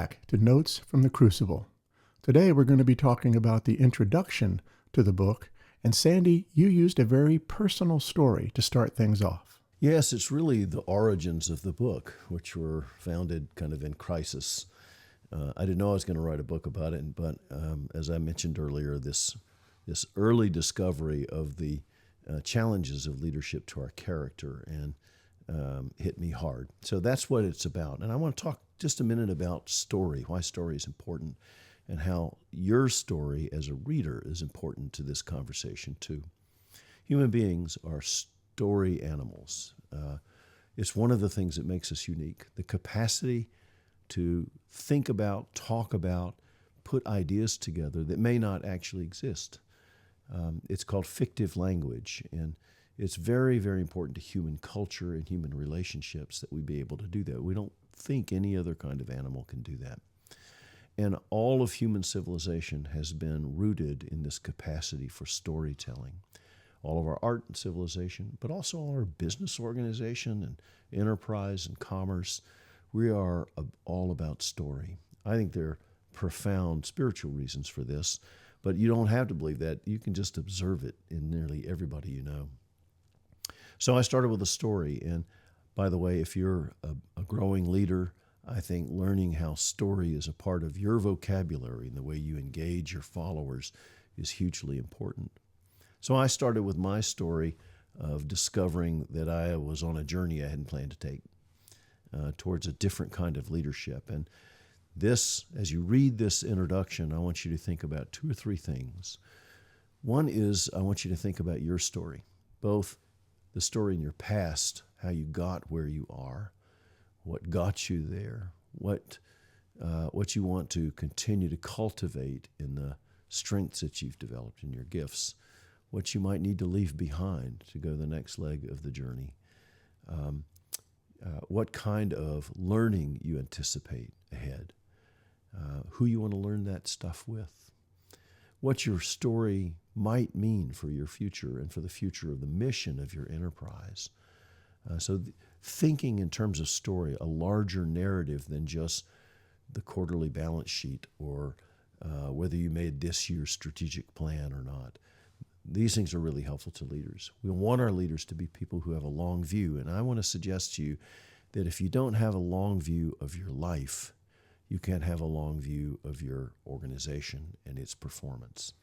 back to Notes from the Crucible. Today we're going to be talking about the introduction to the book, and Sandy, you used a very personal story to start things off. Yes, it's really the origins of the book, which were founded kind of in crisis. I didn't know I was going to write a book about it, but as I mentioned earlier, this early discovery of the challenges of leadership to our character and hit me hard. So that's what it's about. And I want to talk just a minute about story, why story is important, and how your story as a reader is important to this conversation too. Human beings are story animals. It's one of the things that makes us unique. The capacity to think about, talk about, put ideas together that may not actually exist. It's called fictive language, and it's very, very important to human culture and human relationships that we be able to do that. We don't think any other kind of animal can do that. And all of human civilization has been rooted in this capacity for storytelling. All of our art and civilization, but also all our business organization and enterprise and commerce, we are all about story. I think there are profound spiritual reasons for this, but you don't have to believe that. You can just observe it in nearly everybody you know. So I started with a story, and by the way, if you're a growing leader, I think learning how story is a part of your vocabulary and the way you engage your followers is hugely important. So I started with my story of discovering that I was on a journey I hadn't planned to take towards a different kind of leadership. And this, as you read this introduction, I want you to think about two or three things. One is I want you to think about your story, both the story in your past, how you got where you are, what got you there, what you want to continue to cultivate in the strengths that you've developed in your gifts, what you might need to leave behind to go the next leg of the journey, what kind of learning you anticipate ahead, who you want to learn that stuff with, what your story might mean for your future and for the future of the mission of your enterprise. Thinking in terms of story, a larger narrative than just the quarterly balance sheet or whether you made this year's strategic plan or not. These things are really helpful to leaders. We want our leaders to be people who have a long view, and I want to suggest to you that if you don't have a long view of your life, you can't have a long view of your organization and its performance.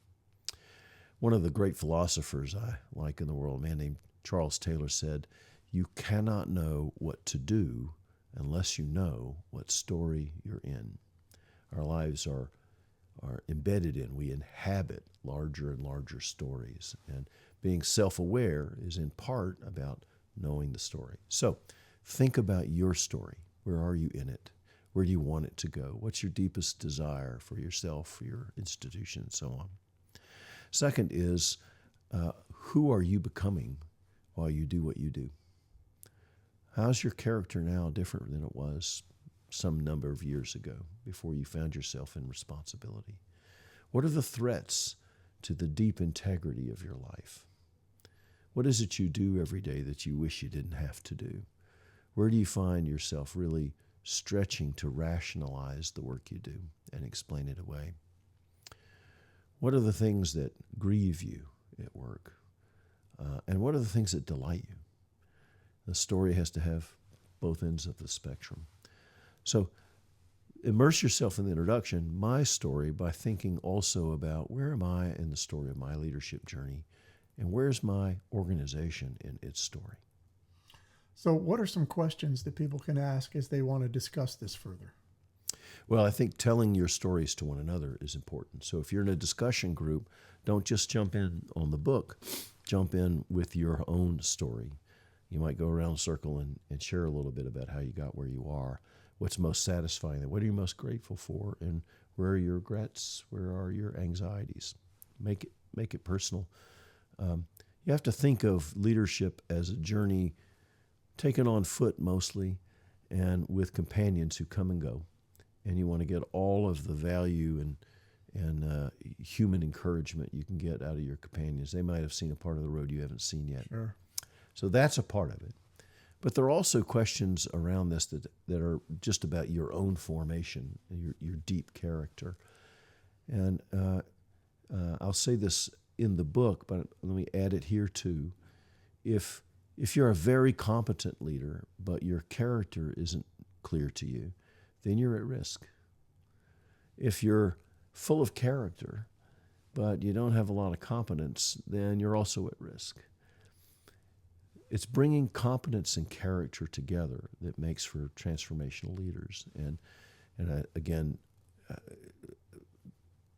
One of the great philosophers I like in the world, a man named Charles Taylor, said, "You cannot know what to do unless you know what story you're in." Our lives are embedded in, we inhabit larger and larger stories. And being self-aware is in part about knowing the story. So think about your story. Where are you in it? Where do you want it to go? What's your deepest desire for yourself, for your institution, and so on? Second is, who are you becoming while you do what you do? How's your character now different than it was some number of years ago before you found yourself in responsibility? What are the threats to the deep integrity of your life? What is it you do every day that you wish you didn't have to do? Where do you find yourself really stretching to rationalize the work you do and explain it away? What are the things that grieve you at work? And what are the things that delight you? The story has to have both ends of the spectrum. So immerse yourself in the introduction, my story, by thinking also about where am I in the story of my leadership journey, and where's my organization in its story? So what are some questions that people can ask as they want to discuss this further? Well, I think telling your stories to one another is important. So if you're in a discussion group, don't just jump in on the book. Jump in with your own story. You might go around a circle and share a little bit about how you got where you are. What's most satisfying? What are you most grateful for? And where are your regrets? Where are your anxieties? Make it personal. You have to think of leadership as a journey taken on foot mostly and with companions who come and go. And you want to get all of the value and human encouragement you can get out of your companions. They might have seen a part of the road you haven't seen yet. Sure. So that's a part of it. But there are also questions around this that are just about your own formation, your deep character. And I'll say this in the book, but let me add it here too. If you're a very competent leader, but your character isn't clear to you, then you're at risk. If you're full of character, but you don't have a lot of competence, then you're also at risk. It's bringing competence and character together that makes for transformational leaders. And again,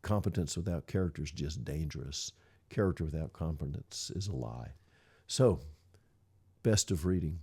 competence without character is just dangerous. Character without competence is a lie. So, best of reading.